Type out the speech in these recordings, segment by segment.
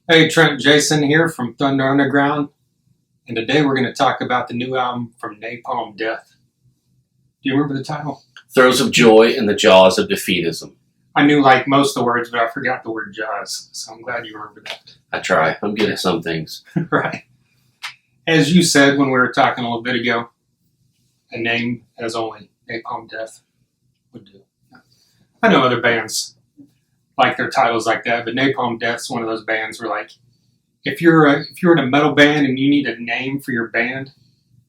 Hey, Trent and Jason here from Thunder Underground, and today we're going to talk about the new album from Napalm Death. Do you remember the title? Throes of Joy and the Jaws of Defeatism. I knew like most of the words, but I forgot the word Jaws, so I'm glad you remembered that. I try. I'm good at some things. Right. As you said when we were talking a little bit ago, a name as only Napalm Death would do. I know other bands like their titles like that, but Napalm Death's one of those bands where, like, if you're in a metal band and you need a name for your band,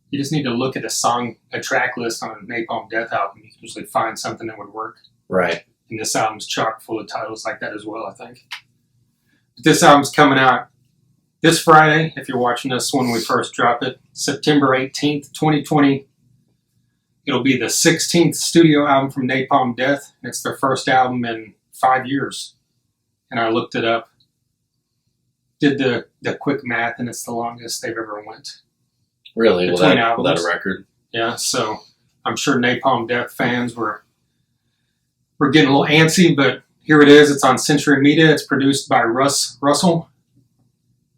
you just need to look at a track list on a Napalm Death album. You can usually find something that would work. Right. And this album's chock full of titles like that as well, I think. But this album's coming out this Friday, if you're watching this when we first drop it, September 18th, 2020. It'll be the 16th studio album from Napalm Death. It's their first album in 5 years. And I looked it up, did the quick math, and it's the longest they've ever went. Really? Between Without albums. a record? Yeah, so I'm sure Napalm Death fans were getting a little antsy, but here it is. It's on Century Media. It's produced by Russ Russell,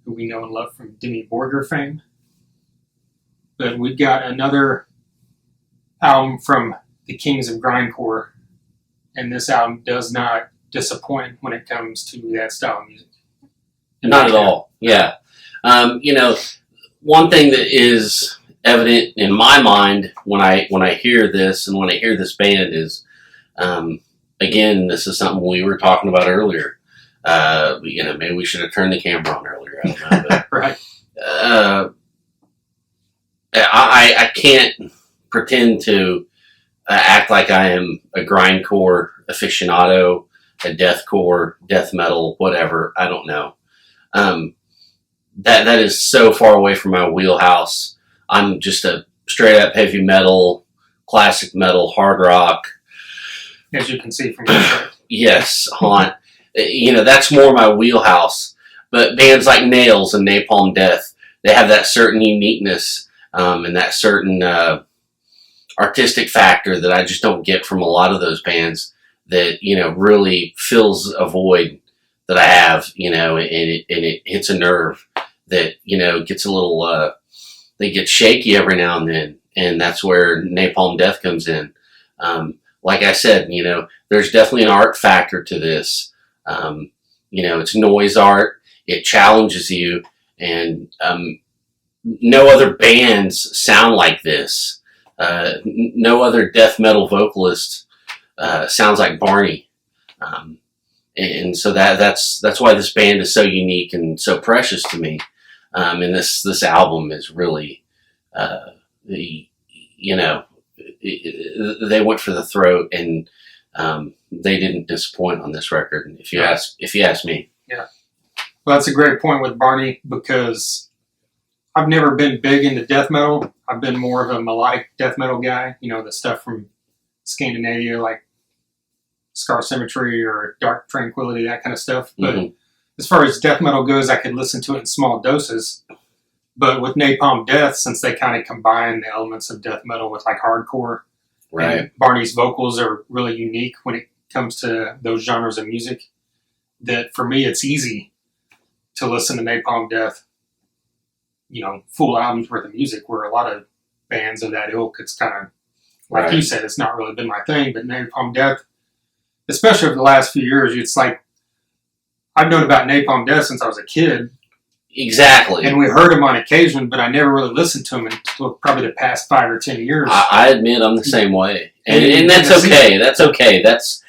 who we know and love from Demi Borger fame. But we got another album from the Kings of Grindcore, and this album does not disappoint when it comes to that style of music. Not at all. Yeah. One thing that is evident in my mind when I hear this and when I hear this band is, again, this is something we were talking about earlier. Maybe we should have turned the camera on earlier. I don't know. But, Right. I can't pretend to act like I am a grindcore aficionado, a deathcore, death metal, whatever. I don't know. That is so far away from my wheelhouse. I'm just a straight up heavy metal, classic metal, hard rock. As you can see from the shirt. Yes, haunt. That's more my wheelhouse. But bands like Nails and Napalm Death, they have that certain uniqueness and that certain artistic factor that I just don't get from a lot of those bands that, really fills a void that I have, and it hits a nerve that, gets a little, they get shaky every now and then. And that's where Napalm Death comes in. Like I said, there's definitely an art factor to this. It's noise art. It challenges you. And no other bands sound like this. No other death metal vocalist sounds like Barney. And so that's why this band is so unique and so precious to me. And this album is really, they went for the throat, and they didn't disappoint on this record. If you ask me. Yeah. Well, that's a great point with Barney, because I've never been big into death metal. I've been more of a melodic death metal guy. The stuff from Scandinavia, like Scar Symmetry or Dark Tranquility, that kind of stuff. But as far as death metal goes, I could listen to it in small doses. But with Napalm Death, since they kind of combine the elements of death metal with like hardcore, right? And Barney's vocals are really unique when it comes to those genres of music, that for me it's easy to listen to Napalm Death, full albums worth of music, where a lot of bands of that ilk, it's kind of, like Right. you said, it's not really been my thing. But Napalm Death, especially over the last few years, it's like, I've known about Napalm Death since I was a kid. Exactly. And we heard him on occasion, but I never really listened to him until probably the past 5 or 10 years. I admit I'm the same way. And that's Tennessee. okay. That's okay. That's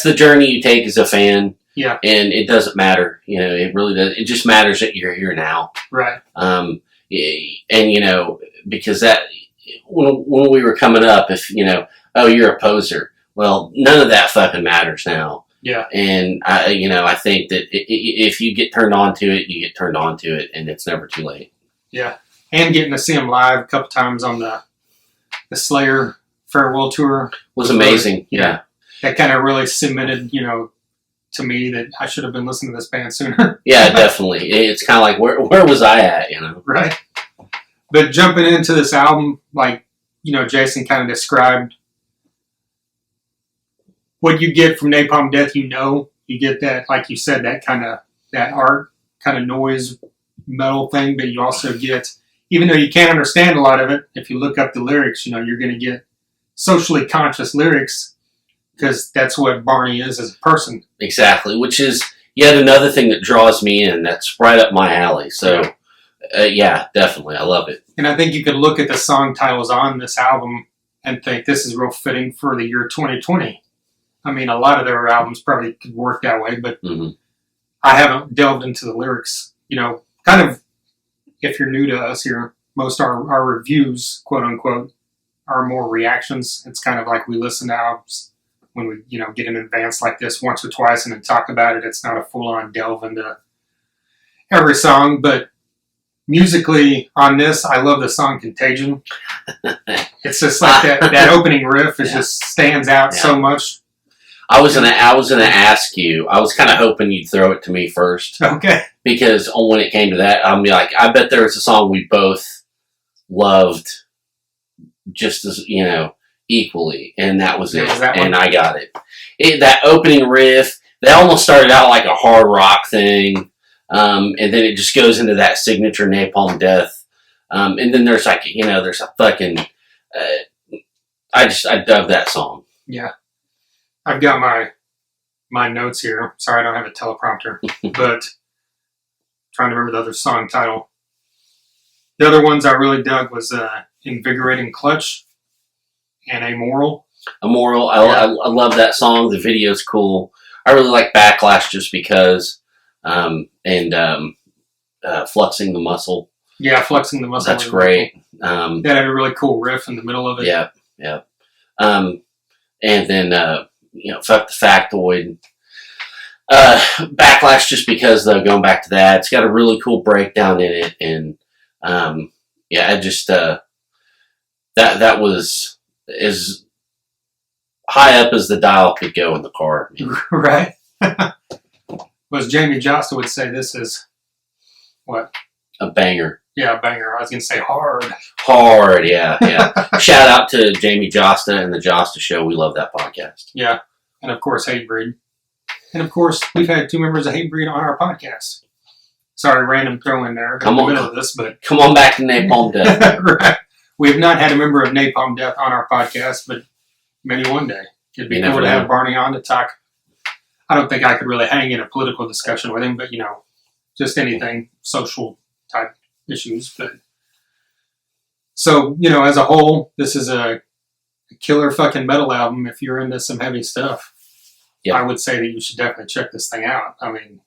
the journey you take as a fan. Yeah. And it doesn't matter. It really does. It just matters that you're here now. Right. And, because that, when we were coming up, if, oh, you're a poser. Well, none of that fucking matters now. Yeah. And, I think that if you get turned on to it, you get turned on to it, and it's never too late. Yeah. And getting to see him live a couple times on the Slayer farewell tour Was amazing. Yeah. That kind of really cemented, to me that I should have been listening to this band sooner. Yeah, definitely. It's kind of like, where was I at, Right. But jumping into this album, like, Jason kind of described, what you get from Napalm Death, you get that, like you said, that art kind of noise metal thing, but you also get, even though you can't understand a lot of it, if you look up the lyrics, you're going to get socially conscious lyrics because that's what Barney is as a person. Exactly, which is yet another thing that draws me in. That's right up my alley. So, yeah, definitely. I love it. And I think you could look at the song titles on this album and think this is real fitting for the year 2020. I mean, a lot of their albums probably could work that way, but I haven't delved into the lyrics. Kind of, if you're new to us here, most of our reviews, quote unquote, are more reactions. It's kind of like we listen to albums when we, get in advance like this once or twice and then talk about it. It's not a full-on delve into every song, but musically on this, I love the song Contagion. It's just like that opening riff just stands out so much. I was gonna ask you. I was kind of hoping you'd throw it to me first. Okay. Because when it came to that, I'm like, I bet there was a song we both loved just as, equally. And that was it. And I got it. That opening riff, they almost started out like a hard rock thing. And then it just goes into that signature Napalm Death. And then there's there's a fucking, I dug that song. Yeah. I've got my notes here. Sorry, I don't have a teleprompter, but trying to remember the other song title. The other ones I really dug was Invigorating Clutch and Amoral. Amoral. I love that song. The video's cool. I really like Backlash just because, and Fluxing the Muscle. Yeah, Fluxing the Muscle. That's great. That had a really cool riff in the middle of it. Yeah. And then, Fuck the Factoid. Backlash just because, though, going back to that, it's got a really cool breakdown in it. And, I just, that was as high up as the dial could go in the car. Right. Was Jamie Josta would say this is, what? A banger. Yeah, a banger. I was going to say hard. Hard, yeah. Shout out to Jamie Josta and the Josta Show. We love that podcast. Yeah. And of course, Hatebreed. And of course, we've had 2 members of Hatebreed on our podcast. Sorry, random throw in there in the middle of this, but come on back to Napalm Death. Right. We have not had a member of Napalm Death on our podcast, but maybe one day. It'd be cool to have Barney on to talk. I don't think I could really hang in a political discussion with him, but, just anything, social type issues. But so, as a whole, this is a killer fucking metal album. If you're into some heavy stuff, I would say that you should definitely check this thing out. I mean,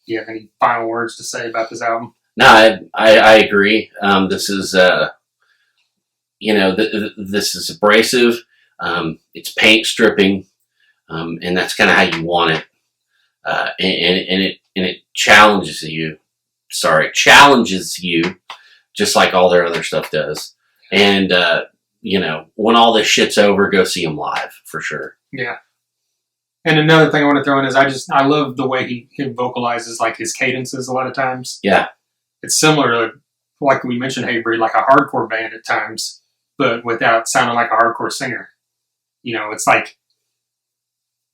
do you have any final words to say about this album? No, I agree. This is, this is abrasive. It's paint stripping, and that's kind of how you want it. And it challenges you. Just like all their other stuff does. And when all this shit's over, go see him live for sure. Yeah. And another thing I want to throw in is I love the way he vocalizes, like his cadences a lot of times. Yeah. It's similar to, like we mentioned, Hatebreed, like a hardcore band at times, but without sounding like a hardcore singer. It's like,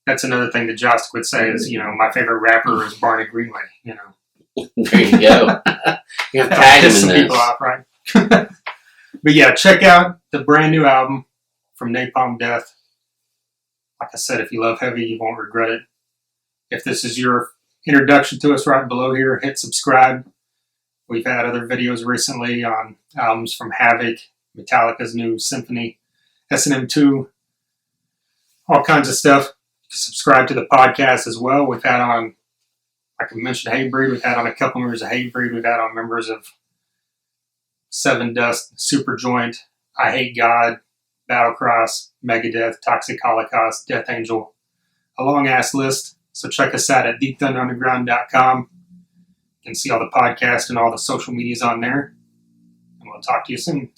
that's another thing that Jost would say is, my favorite rapper is Barney Greenway, There you go. You're tagging some people off, right? But yeah, check out the brand new album from Napalm Death. Like I said, if you love heavy, you won't regret it. If this is your introduction to us, right below here, hit subscribe. We've had other videos recently on albums from Havoc, Metallica's new Symphony, S&M 2, all kinds of stuff. Subscribe to the podcast as well. We've had on, like I mentioned, Hatebreed. We've had on a couple members of Hatebreed. We've had on members of Seven Dust, Superjoint, I Hate God, Battlecross, Megadeth, Toxic Holocaust, Death Angel. A long-ass list. So check us out at deepthunderunderground.com. You can see all the podcasts and all the social medias on there. And we'll talk to you soon.